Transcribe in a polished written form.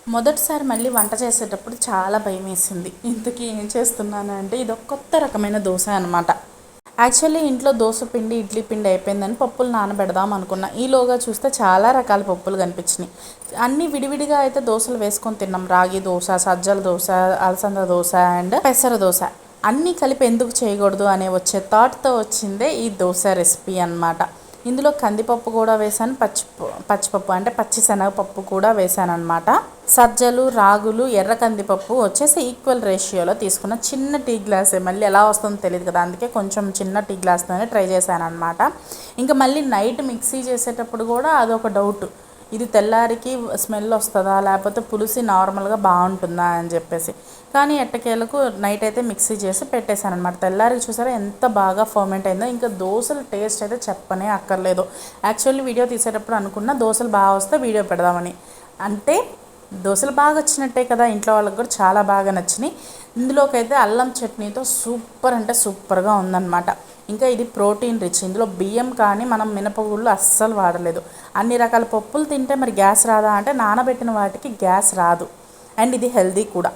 మొదటిసారి మళ్ళీ వంట చేసేటప్పుడు చాలా భయమేసింది. ఇంతకీ ఏం చేస్తున్నాను అంటే ఇది ఒక కొత్త రకమైన దోస అనమాట. యాక్చువల్లీ ఇంట్లో దోస పిండి, ఇడ్లీ పిండి అయిపోయిందని పప్పులు నానబెడదాం అనుకున్నా. ఈలోగా చూస్తే చాలా రకాల పప్పులు కనిపించినాయి. అన్నీ విడివిడిగా అయితే దోసలు వేసుకొని తిన్నాం. రాగి దోస, సజ్జల దోస, అలసంద దోస అండ్ పెసర దోస. అన్నీ కలిపి ఎందుకు చేయకూడదు అనే వచ్చే థాట్తో వచ్చిందే ఈ దోశ రెసిపీ అన్నమాట. ఇందులో కందిపప్పు కూడా వేసాను, పచ్చిపప్పు అంటే పచ్చిశనగపప్పు కూడా వేసాను అనమాట. సజ్జలు, రాగులు, ఎర్ర కందిపప్పు వచ్చేసి ఈక్వల్ రేషియోలో తీసుకున్న. చిన్న టీ గ్లాసే, మళ్ళీ ఎలా వస్తుందో తెలియదు కదా, అందుకే కొంచెం చిన్న టీ గ్లాస్తోనే ట్రై చేశాను అనమాట. ఇంకా మళ్ళీ నైట్ మిక్సీ చేసేటప్పుడు కూడా అదొక డౌట్, ఇది తెల్లారికి స్మెల్ వస్తుందా లేకపోతే పులుసు నార్మల్గా బాగుంటుందా అని చెప్పేసి. కానీ ఎట్టకేలకు నైట్ అయితే మిక్సీ చేసి పెట్టేశాను అనమాట. తెల్లారికి చూసారా ఎంత బాగా ఫర్మెంట్ అయిందో. ఇంకా దోశల టేస్ట్ అయితే చెప్పనే అక్కర్లేదు. యాక్చువల్లీ వీడియో తీసేటప్పుడు అనుకున్న దోశలు బాగా వస్తే వీడియో పెడదామని. అంటే దోశలు బాగా వచ్చినట్టే కదా, ఇంట్లో వాళ్ళకి కూడా చాలా బాగా నచ్చినాయి. ఇందులోకి అయితే అల్లం చట్నీతో సూపర్ అంటే సూపర్గా ఉందన్నమాట. ఇంకా ఇది ప్రోటీన్ రిచ్. ఇందులో బియ్యం కానీ మనం మినపగుళ్ళు అస్సలు వాడలేదు. అన్ని రకాల పప్పులు తింటే మరి గ్యాస్ రాదా అంటే నానబెట్టిన వాటికి గ్యాస్ రాదు. అండ్ ఇది హెల్దీ కూడా.